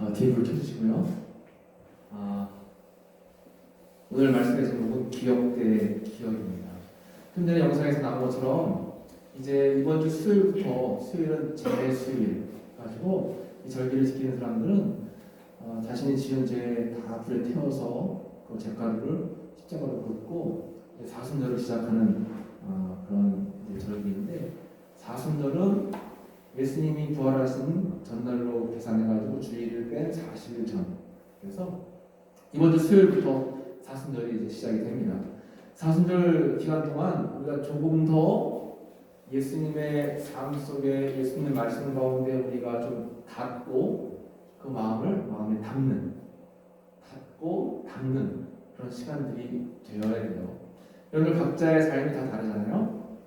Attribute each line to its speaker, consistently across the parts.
Speaker 1: 뒤에 불 켜주시고요. 오늘 말씀의 제목은 기억대 기억입니다. 좀 전에 영상에서 나온 것처럼 이제 이번 주 수요일부터 수요일은 재수일 가지고 이 절기를 지키는 사람들은 자신이 지은 죄 다 불에 태워서 그 잿가루를 십자가로 긋고 사순절을 시작하는 그런 이제 절기인데, 사순절은 예수님이 부활하신 전날로 계산해가지고 주일을 뺀 40일 전. 그래서 이번 주 수요일부터 사순절이 이제 시작이 됩니다. 사순절 기간 동안 우리가 조금 더 예수님의 삶 속에, 예수님의 말씀 가운데 우리가 좀 닫고 그 마음에 담는 그런 시간들이 되어야 돼요. 여러분 각자의 삶이 다 다르잖아요.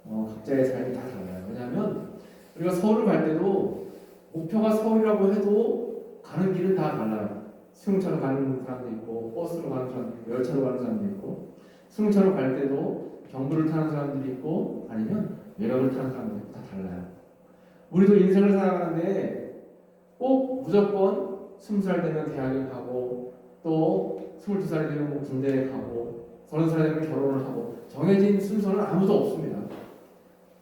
Speaker 1: 각자의 삶이 다 달라요. 왜냐하면 우리가 서울을 갈 때도 목표가 서울이라고 해도 가는 길은 다 달라요. 승용차로 가는 사람도 있고, 버스로 가는 사람도 있고, 열차로 가는 사람도 있고, 승용차로 갈 때도 경부를 타는 사람들이 있고, 아니면 외곽을 타는 사람들이 있고, 다 달라요. 우리도 인생을 살아가는데 꼭 무조건 20살 되면 대학에 가고, 또 22살이 되면 뭐 군대에 가고, 30살 되면 결혼을 하고, 정해진 순서는 아무도 없습니다.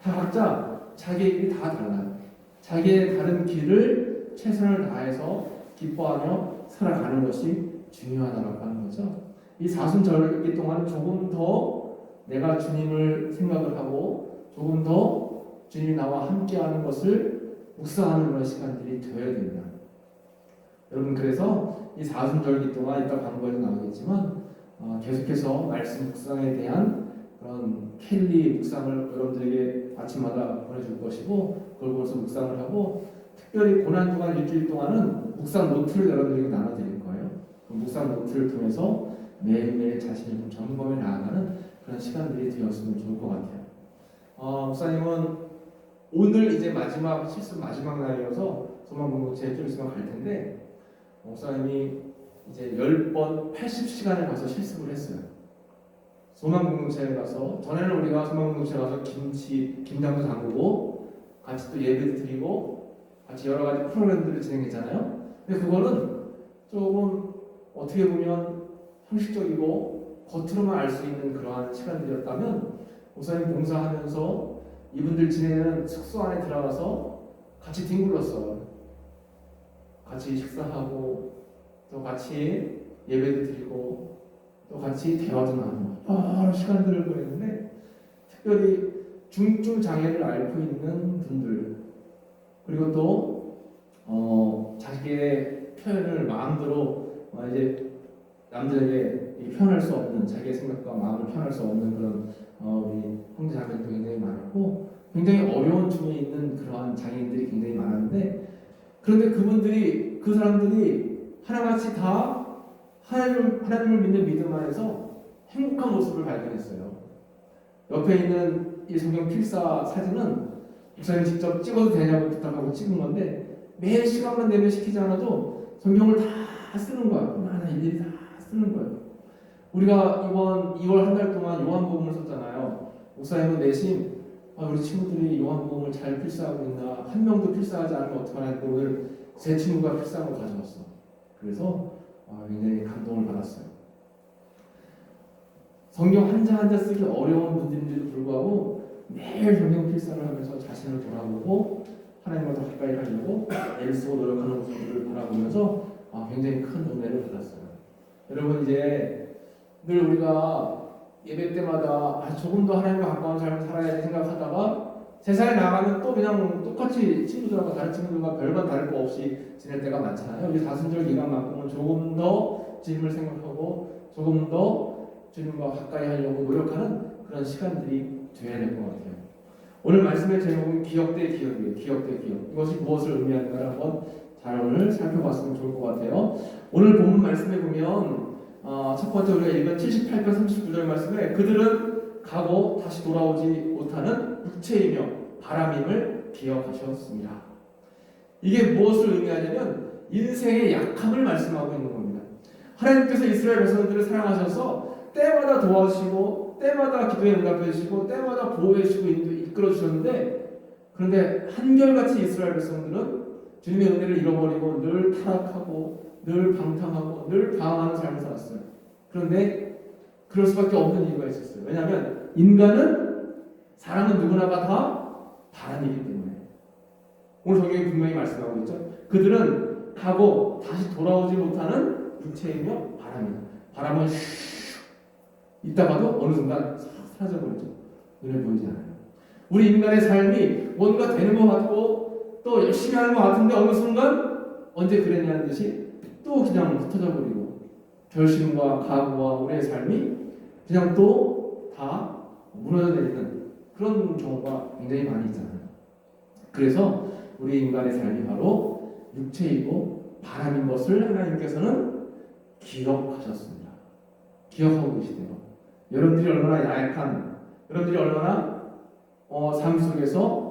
Speaker 1: 다 각자 자기의 길이 다 달라요. 자기의 다른 길을 최선을 다해서 기뻐하며 살아가는 것이 중요하다고 하는 거죠. 이 사순절기 동안 조금 더 내가 주님을 생각을 하고 조금 더 주님이 나와 함께하는 것을 묵상하는 그런 시간들이 되어야 됩니다. 여러분, 그래서 이 사순절기 동안 이따 광고에도 나오겠지만 계속해서 말씀 묵상에 대한 그런 켈리 묵상을 여러분들에게 아침마다 보내줄 것이고, 그걸 보면서 묵상을 하고, 특별히 고난주간 일주일 동안은 묵상 노트를 여러분들에게 나눠드릴 거예요. 그 묵상 노트를 통해서 매일매일 자신을 좀 점검해 나아가는 그런 시간들이 되었으면 좋을 것 같아요. 목사님은 오늘 이제 마지막 실습 마지막 날이어서 소망공동체 좀 있으면 갈 텐데, 목사님이 이제 10번 80시간을 가서 실습을 했어요. 소망공동체에 가서, 전에는 우리가 소망공동체에 가서 김장도 담그고 같이 또 예배도 드리고 같이 여러 가지 프로그램들을 진행했잖아요. 근데 그거는 조금 어떻게 보면 형식적이고 겉으로만 알 수 있는 그러한 시간들이었다면, 목사님 봉사하면서 이분들 지내는 숙소 안에 들어가서 같이 뒹굴렀어요. 같이 식사하고 또 같이 예배도 드리고 또 같이 대화도 나누고 여러 시간들을 보냈는데, 특별히 중증 장애를 앓고 있는 분들, 그리고 또 자기의 표현을 마음대로 이제 남들에게 표현할 수 없는, 자기의 생각과 마음을 표현할 수 없는 그런 우리 형제자매도 굉장히 많았고, 굉장히 어려운 중에 있는 그러한 장애인들이 굉장히 많았는데, 그런데 그 사람들이 하나같이 다 하나님을 믿는 믿음 안에서 행복한 모습을 발견했어요. 옆에 있는 이 성경 필사 사진은 목사님 직접 찍어도 되냐고 부탁하고 찍은 건데, 매일 시간만 내면 시키지 않아도 성경을 다 쓰는 거야. 하나 일일이 다 쓰는 거예요. 우리가 이번 2월 한 달 동안 요한복음을 썼잖아요. 목사님은 내심 우리 친구들이 요한복음을 잘 필사하고 있나, 한 명도 필사하지 않으면 어떡하나 했는데 오늘 제 친구가 필사한 거 가져왔어. 그래서 굉장히 감동을 받았어요. 성경 한자 한자 쓰기 어려운 분들인데도 불구하고 매일 성경 필사를 하면서 자신을 돌아보고 하나님과 더 가까이 가려고 애를 쓰고 노력하는 모습을 바라보면서 굉장히 큰 은혜를 받았어요. 여러분, 이제 늘 우리가 예배 때마다 조금 더 하나님과 가까운 삶을 살아야지 생각하다가 세상에 나가면 또 그냥 똑같이 친구들하고 다른 친구들과 별반 다를 거 없이 지낼 때가 많잖아요. 우리 사순절 기간만큼은 조금 더 주님을 생각하고 조금 더 주님과 가까이 하려고 노력하는 그런 시간들이 되어야 될 것 같아요. 오늘 말씀의 제목은 기억대 기억이에요. 기억대 기억. 이것이 무엇을 의미하는가를 한번 잘 오늘 살펴봤으면 좋을 것 같아요. 오늘 본문 말씀에 보면 첫 번째 우리가 읽은 78편 39절 말씀에 그들은 가고 다시 돌아오지 못하는 육체이며 바람임을 기억하셨습니다. 이게 무엇을 의미하냐면 인생의 약함을 말씀하고 있는 겁니다. 하나님께서 이스라엘 백성들을 사랑하셔서 때마다 도와주시고 때마다 기도에 응답해 주시고 때마다 보호해 주시고 이끌어 주셨는데, 그런데 한결같이 이스라엘 백성들은 주님의 은혜를 잃어버리고 늘 타락하고 늘 방탕하고 늘 방황하는 삶을 살았어요. 그런데 그럴 수밖에 없는 이유가 있었어요. 왜냐하면 인간은 사람은 누구나가 다 바람이기 때문에. 오늘 성경이 분명히 말씀하고 있죠. 그들은 가고 다시 돌아오지 못하는 육체이며 바람이다. 바람은 있다가도 어느 순간 싹 사라져버리죠. 눈에 보이지 않아요. 우리 인간의 삶이 뭔가 되는 것 같고 또 열심히 하는 것 같은데 어느 순간 언제 그랬냐는 듯이 또 그냥 흩어져 버리고 결심과 각오와 우리의 삶이 그냥 또 다 무너져 내리는 그런 경우가 굉장히 많이 있잖아요. 그래서 우리 인간의 삶이 바로 육체이고 바람인 것을 하나님께서는 기억하셨습니다. 기억하고 계시대요. 여러분들이 얼마나 야약한, 여러분들이 얼마나 삶 속에서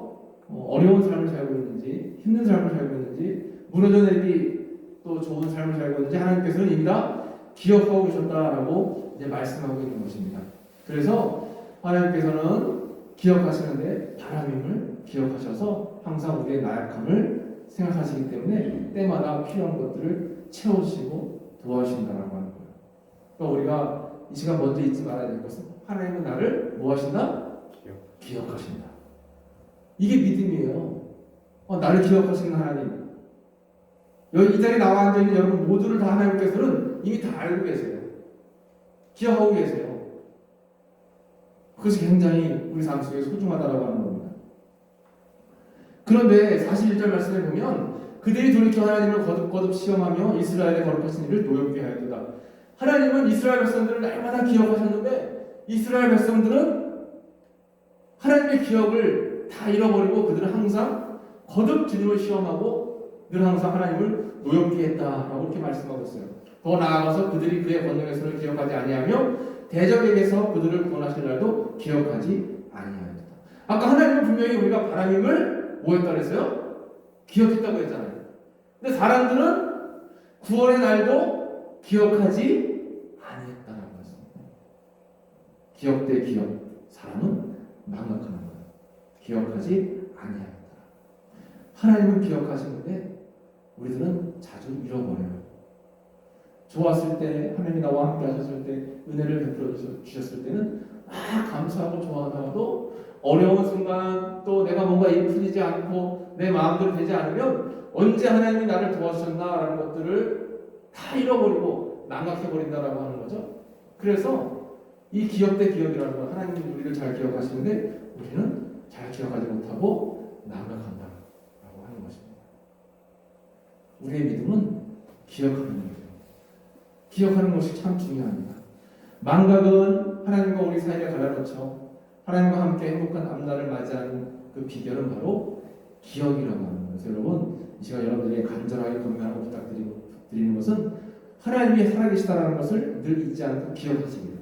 Speaker 1: 어려운 삶을 살고 있는지, 힘든 삶을 살고 있는지, 무너져 내리기 또 좋은 삶을 살고 있는지 하나님께서는 이미 다 기억하고 계셨다라고 이제 말씀하고 있는 것입니다. 그래서 하나님께서는 기억하시는데 바람임을 기억하셔서 항상 우리의 나약함을 생각하시기 때문에 때마다 필요한 것들을 채워주시고 도와주신다라고 하는 거예요. 그러니까 우리가 이 시간 먼저 잊지 말아야 될 것은 하나님은 나를 뭐 하신다? 기억하신다. 이게 믿음이에요. 나를 기억하시는 하나님. 여기 이 자리에 나와 앉아있는 여러분 모두를 다 하나님께서는 이미 다 알고 계세요. 기억하고 계세요. 그것이 굉장히 우리 삶 속에 소중하다라고 하는 겁니다. 그런데 41절 말씀에 보면 그들이 돌이켜 하나님을 거듭 시험하며 이스라엘의 거룩하신 일을 노엽게 하였도다. 하나님은 이스라엘 백성들을 날마다 기억하셨는데 이스라엘 백성들은 하나님의 기억을 다 잃어버리고 그들은 항상 거듭 주님을 시험하고 늘 항상 하나님을 노엽게 했다라고 이렇게 말씀하고 있어요. 더 나아가서 그들이 그의 권능의 손을 기억하지 아니하며 대적에게서 그들을 구원하실 날도 기억하지 아니하였다. 아까 하나님은 분명히 우리가 바람임을 뭐했다 그랬어요? 기억했다고 했잖아요. 근데 사람들은 구원의 날도 기억하지 아니했다라고 했습니다. 기억 대 기억, 사람은 망각하는 거예요. 기억하지 아니하였다. 하나님은 기억하시는데 우리들은 자주 잃어버려요. 좋았을 때 하나님이 나와 함께 하셨을 때 은혜를 베풀어 주셨을 때는 감사하고 좋아하다가도 어려운 순간 또 내가 뭔가 일이 풀리지 않고 내 마음대로 되지 않으면 언제 하나님이 나를 도와주셨나라는 것들을 다 잃어버리고 망각해버린다라고 하는 거죠. 그래서 이 기억 대 기억이라는 건 하나님이 우리를 잘 기억하시는데 우리는 잘 기억하지 못하고 망각한다라고 하는 것입니다. 우리의 믿음은 기억하는 거예요. 기억하는 것이 참 중요합니다. 망각은 하나님과 우리 사이를 갈라놓죠. 하나님과 함께 행복한 앞날을 맞이하는 그 비결은 바로 기억이라고 하는 거예요. 여러분, 이 시간 여러분들에게 간절하게 권면하고 부탁드리는 것은 하나님이 살아계시다는 것을 늘 잊지 않고 기억하시기를.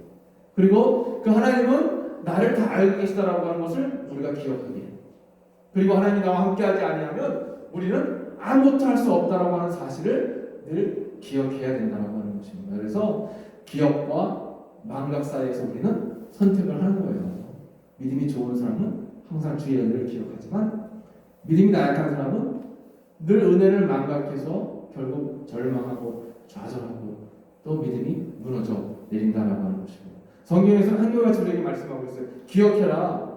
Speaker 1: 그리고 그 하나님은 나를 다 알고 계시다라고 하는 것을 우리가 기억하기를. 그리고 하나님이 나와 함께하지 아니하면 우리는 아무것도 할 수 없다라고 하는 사실을 늘 기억해야 된다라고 하는 것입니다. 그래서 기억과 망각 사이에서 우리는 선택을 하는 거예요. 믿음이 좋은 사람은 항상 주의 은혜를 기억하지만 믿음이 나약한 사람은 늘 은혜를 망각해서 결국 절망하고 좌절하고 또 믿음이 무너져 내린다라고 하는 것입니다. 성경에서는 한결같이 우리에게 말씀하고 있어요. 기억해라.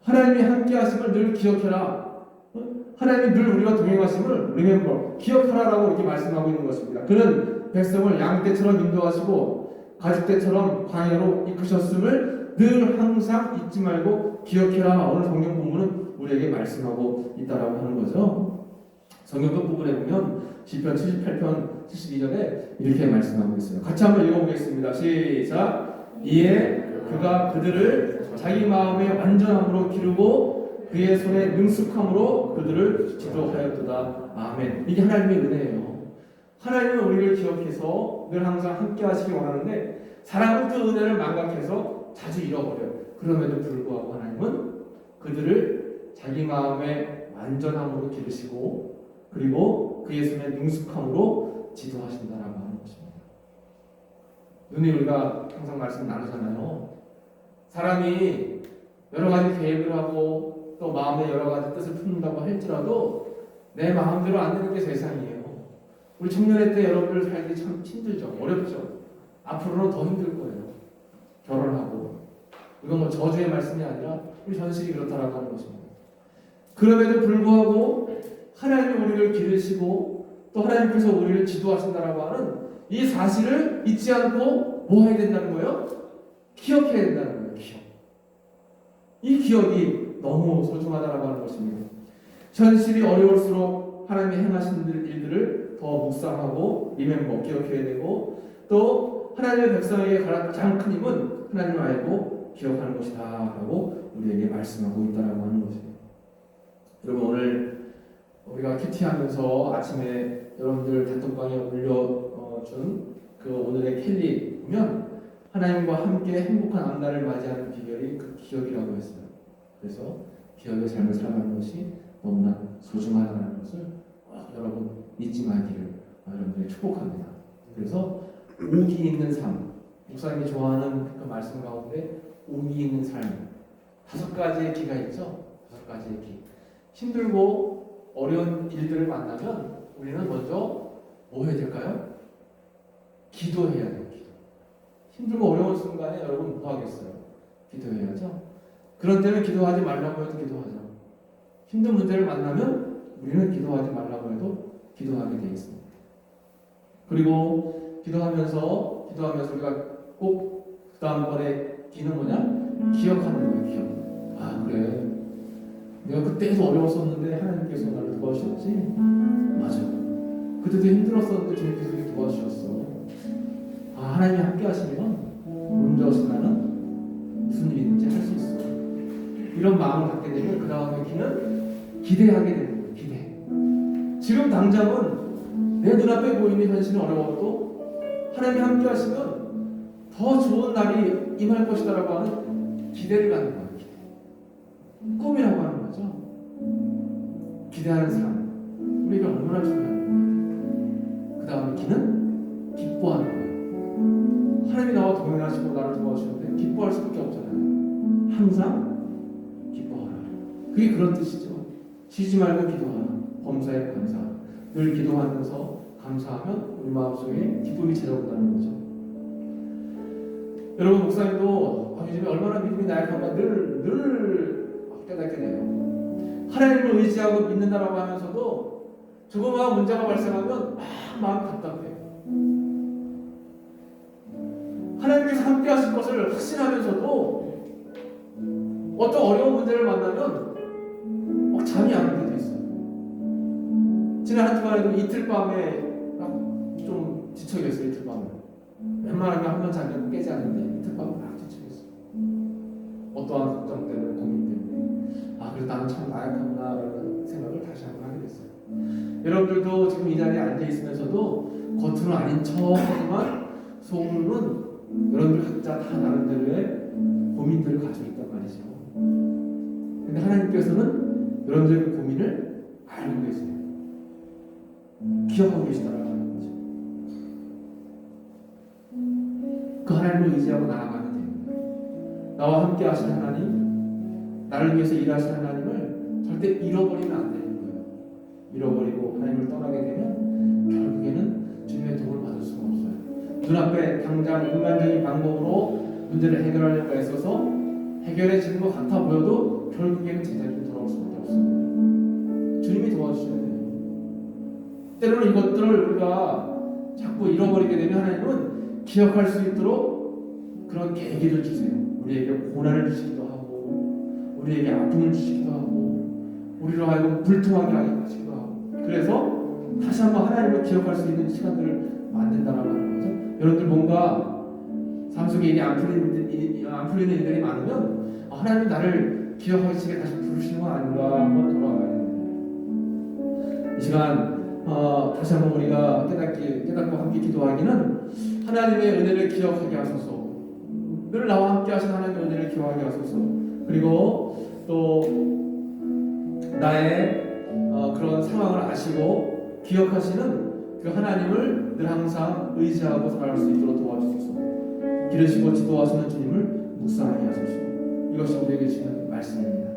Speaker 1: 하나님이 함께 하심을 늘 기억해라. 하나님이 늘 우리가 동행하심을 remember, 기억하라라고 이렇게 말씀하고 있는 것입니다. 그는 백성을 양떼처럼 인도하시고 가죽떼처럼 광야로 이끄셨음을 늘 항상 잊지 말고 기억해라. 오늘 성경 본문은 우리에게 말씀하고 있다라고 하는 거죠. 성경 끝부분에 보면 시편 78편 72절에 이렇게 말씀하고 있어요. 같이 한번 읽어보겠습니다. 시작. 이에 그가 그들을 자기 마음의 완전함으로 기르고 그의 손에 능숙함으로 그들을 지도하였도다. 아멘. 이게 하나님의 은혜예요. 하나님은 우리를 기억해서 늘 항상 함께 하시기 원하는데 사람은 그 은혜를 망각해서 자주 잃어버려요. 그럼에도 불구하고 하나님은 그들을 자기 마음의 완전함으로 기르시고 그리고 그의 손에 능숙함으로 지도하신다라고 하는 것입니다. 눈이 우리가 항상 말씀 나누잖아요. 사람이 여러 가지 계획을 하고 또 마음에 여러 가지 뜻을 품는다고 할지라도 내 마음대로 안 되는 게 세상이에요. 우리 청년회 때 여러분들 살기 참 힘들죠. 어렵죠. 앞으로는 더 힘들 거예요. 결혼하고. 이건 뭐 저주의 말씀이 아니라 우리 현실이 그렇다라고 하는 것입니다. 그럼에도 불구하고 하나님이 우리를 기르시고 또 하나님께서 우리를 지도하신다라고 하는 이 사실을 잊지 않고 뭐 해야 된다는 거예요? 기억해야 된다는 거예요. 기억. 이 기억이 너무 소중하다라고 하는 것입니다. 현실이 어려울수록 하나님이 행하신 일들을 더 묵상하고 리멤버 기억해야 되고 또 하나님의 백성에게 가장 큰 힘은 하나님을 알고 기억하는 것이다 라고 우리에게 말씀하고 있다라고 하는 것입니다. 여러분 오늘 우리가 큐티하면서 아침에 여러분들 단톡방에 올려준 그 오늘의 캘리 보면 하나님과 함께 행복한 앞날을 맞이하는 비결이 그 기억이라고 했어요. 그래서 기억의 삶을 살아가는 것이 너무나 소중하다는 것을 여러분 잊지 말기를 여러분들이 축복합니다. 그래서 오기 있는 삶, 목사님이 좋아하는 그 말씀 가운데 오기 있는 삶 5가지의 기가 있죠. 5가지의 기. 힘들고 어려운 일들을 만나면 우리는 먼저 뭐 해야 될까요? 기도해야 돼요. 기도. 힘들고 어려운 순간에 여러분 뭐 하겠어요? 기도해야죠. 그런 때는 기도하지 말라고 해도 기도하죠. 힘든 문제를 만나면 우리는 기도하지 말라고 해도 기도하게 되어 있습니다. 그리고 기도하면서 우리가 꼭 그 다음번에 기는 뭐냐? 기억하는 거예요. 기억. 아 그래 내가 그때도 어려웠었는데 하나님께서 나를 도와주셨지. 맞아. 그때도 힘들었었는데 주님께서 도와주셨어. 아 하나님이 함께 하시면 혼자 없이 나는 무슨 일이든지 할 수 있어. 이런 마음을 갖게 되면 그 다음에 기는 기대하게 되는 거예요. 기대. 지금 당장은 내 눈앞에 보이는 현실은 어려워도 하나님이 함께 하시면 더 좋은 날이 임할 것이다라고 하는 기대를 갖는 거예요. 기대. 꿈이라고 하는 거죠. 기대하는 삶. 우리가 얼마나 중요합니까? 그 다음에 기는 기뻐하는 거예요. 하나님이 나와 동행하시고 나를 도와주시는데 기뻐할 수밖에 없잖아요. 항상 기뻐하라. 그게 그런 뜻이죠. 쉬지 말고 기도하라. 범사에 감사. 늘 기도하면서 감사하면 우리 마음속에 기쁨이 찾아온다는 거죠. 여러분 목사님도 요즘에 얼마나 믿음이 나약한가 늘 깨닫게 돼요. 하나님을 의지하고 믿는다라고 하면서도 조그마한 문제가 발생하면 마음이 답답해요. 하나님께서 함께 하실 것을 확신하면서도 어떤 어려운 문제를 만나면 잠이 안 오게 돼 있어요. 지난 한 주간에도 이틀 밤에 좀 지쳐있어요. 이틀 밤에 웬만하면 한 번 자면 깨지 않는데 이틀 밤에 막 지쳐있어요. 어떠한 걱정 때문에 고민 때문에 그래서 나는 참 나약하구나라는 생각을 다시 한번 하게 됐어요. 여러분들도 지금 이 자리에 앉아 있으면서도 겉으로는 아닌 척하지만 속으로는 여러분들 각자 다 나름대로의 고민들을 가지고 있단 말이죠. 근데 하나님께서는 여러분들의 그 고민을 알고 계세요. 기억하고 계시다라는 거죠. 그 하나님을 의지하고 나아가면 됩니다. 나와 함께 하시는 하나님, 나를 위해서 일하시는 하나님을 절대 잃어버리면 안 되는 거예요. 잃어버리고 하나님을 떠나게 되면 결국에는 주님의 도움을 받을 수가 없어요. 눈앞에 당장 인간적인 방법으로 문제를 해결하려고 애써서 해결해지는 것 같아 보여도 결국에는 제자리로 돌아올 수밖에 없습니다. 주님이 도와주셔야 돼요. 때로는 이것들을 우리가 자꾸 잃어버리게 되면 하나님은 기억할 수 있도록 그런 계기를 주세요. 우리에게 고난을 주시기도 하고 우리에게 아픔을 주시기도 하고 우리로 하여금 불통하게 하시기도 하고 그래서 다시 한번 하나님을 기억할 수 있는 시간들을 만든다라고 하는 거죠. 여러분들 뭔가 삶 속에 일이 안 풀리는 일들이 많으면 하나님이 나를 기억하시게 다시 부르시는 건 아닌가 한번 돌아가야 됩니다. 이 시간 다시 한번 우리가 깨닫고 함께 기도하기는 하나님의 은혜를 기억하게 하소서. 늘 나와 함께 하신 하나님의 은혜를 기억하게 하소서. 그리고 또 나의 그런 상황을 아시고 기억하시는 그 하나님을 늘 항상 의지하고 살아갈 수 있도록 도와주소서. 기르시고 지도하시는 주님을 묵상하게 하소서. 이것이 우리에게 주는 말씀입니다.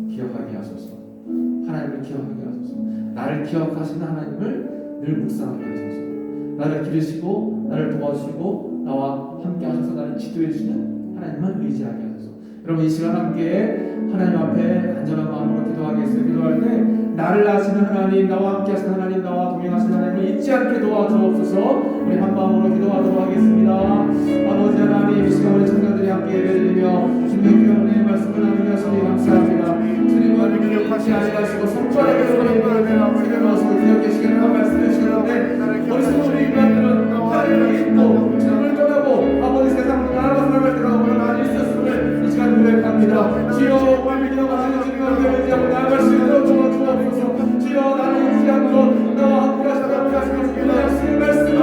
Speaker 1: 기억하게 하소서. 하나님을 기억하게 하소서. 나를 기억하시는 하나님을 늘 묵상하게 하소서. 나를 기르시고 나를 도와주시고 나와 함께 하셔서 나를 지도해 주시는 하나님만 의지하게 하소서. 여러분 이 시간 함께 하나님 앞에 간절한 마음으로 기도하겠습니다. 기도할 때 나를 아시는 하나님, 나와 함께 하시는 하나님, 나와 동행하시는 하나님을 잊지 않게 도와주옵소서. 우리 한 마음으로 기도하도록 하겠습니다. 아버지 하나님, 이 시간 우리 청년들이 함께 예배드리며 주님의 귀한 은혜의 말씀을 나누게 하시니 감사합니다. 주님은 우리를 잊지 아니하시고 손가락에 주님을 마시고 기억하시기를 말씀해 주시는데 어리석은 우리 인간들은 하나님을 잊고 주님을 떠나고 아버지 세상으로 나아가 살아갈 때가 너무나 많이 있었음을 이 시간 고백합니다. 주여 우리 기도하시는 주님을 의지하고 나아갈 수 있도록 도와주옵소서. 주여 나를 잊지 않고 나와 함께 하시는 주님의 말씀을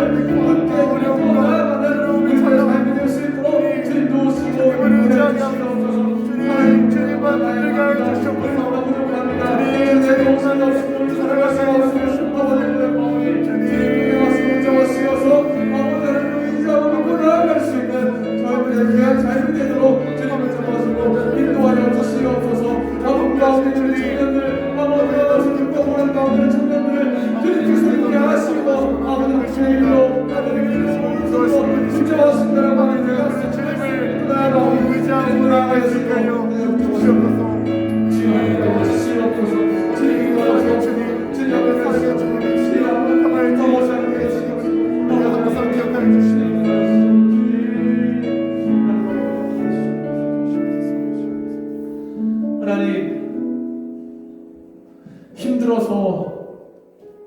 Speaker 1: 함께 우리로 나아가는 우리의 삶이 될 수 있도록 주님 도우시고 인도해 주시옵소서. 주님 주님만 들게 하여 주시옵소서. 주님 내 동산 없이 살아갈 수 없으면 아버지의 마음이 주님의 말씀을 잡아주셔서 아버지를 의지하고 믿고 나아갈 수 있는 저희들의 귀한 삶이 되도록 주님을 잡아주시고 인도하여 주시옵소서. 아버지 가운데 우리 청년들 아버지가 주님 떠오르는 가운데 청년들을 주님께서 있게 하시고 아버지를 주님으로 아버지를 주님으로 붙잡아주신다라고 하는 그 주님을 나아가고 의지하고 나아갈 수 있게 하여 주시옵소서. 주님을 주시옵소서. 주님을 주님 주님을 사랑해 주님 주님 하나님 더워서 계시고 항상 기억하여 주시옵소서. 하나님 힘들어서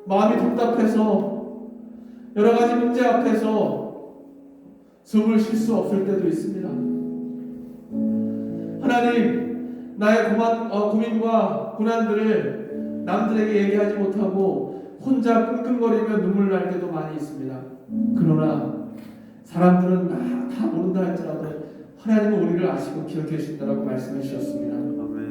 Speaker 1: 마음이 답답해서 여러 가지 문제 앞에서 숨을 쉴 수 없을 때도 있습니다. 하나님 나의 고민과 고난들을 남들에게 얘기하지 못하고 혼자 끙끙거리며 눈물 날 때도 많이 있습니다. 그러나 사람들은 다 모른다 할지라도 하나님은 우리를 아시고 기억해 주신다라고 말씀해 주셨습니다.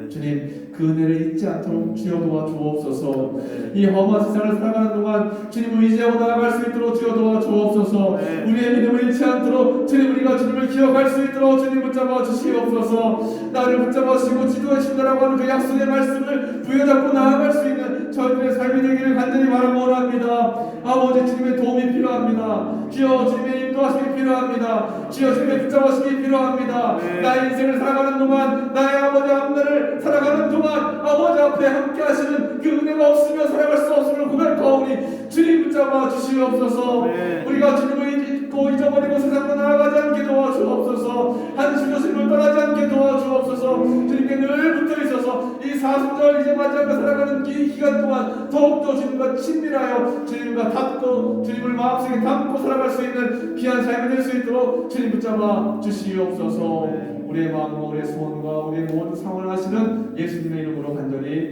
Speaker 1: 주님 그 은혜를 잊지 않도록 주여 도와주옵소서. 이 험한 세상을 살아가는 동안 주님을 의지하고 나아갈 수 있도록 주여 도와주옵소서. 우리의 믿음을 잃지 않도록 주님 우리가 주님을 기억할 수 있도록 주님 붙잡아 주시옵소서. 나를 붙잡아 주시고 지도해 주신다라고 하는 그 약속의 말씀을 부여잡고 나아갈 수 있는 저희들의 삶이 되기를 간절히 바라고 원합니다. 아버지 주님의 도움이 필요합니다. 주여 주님의 인도하심이 필요합니다. 주여 주님의 붙잡아주심이 필요합니다. 나의 인생을 살아가는 동안 나의 아버지 앞날을 살아가는 동안 아버지 앞에 함께 하시는 그 은혜가 없으면 살아갈 수 없음을 고백하오니 주님 붙잡아 주시옵소서. 우리가 주님을 잊고 잊어버리고 세상으로 나아가지 않게 도와주옵소서. 한심도 주님을 떠나지 않게 도와주옵소서. 주님께 늘 붙어 있어서 이 사순절 이제 맞이하며 살아가는 이 기간 동안 더욱더 주님과 친밀하여 주님과 닿고 주님을 마음속에 담고 살아갈 수 있는 귀한 삶이 될 수 있도록 주님 붙잡아 주시옵소서. 우리의 마음과 우리의 소원과 우리의 모든 상황을 하시는 예수님의 이름으로 간절히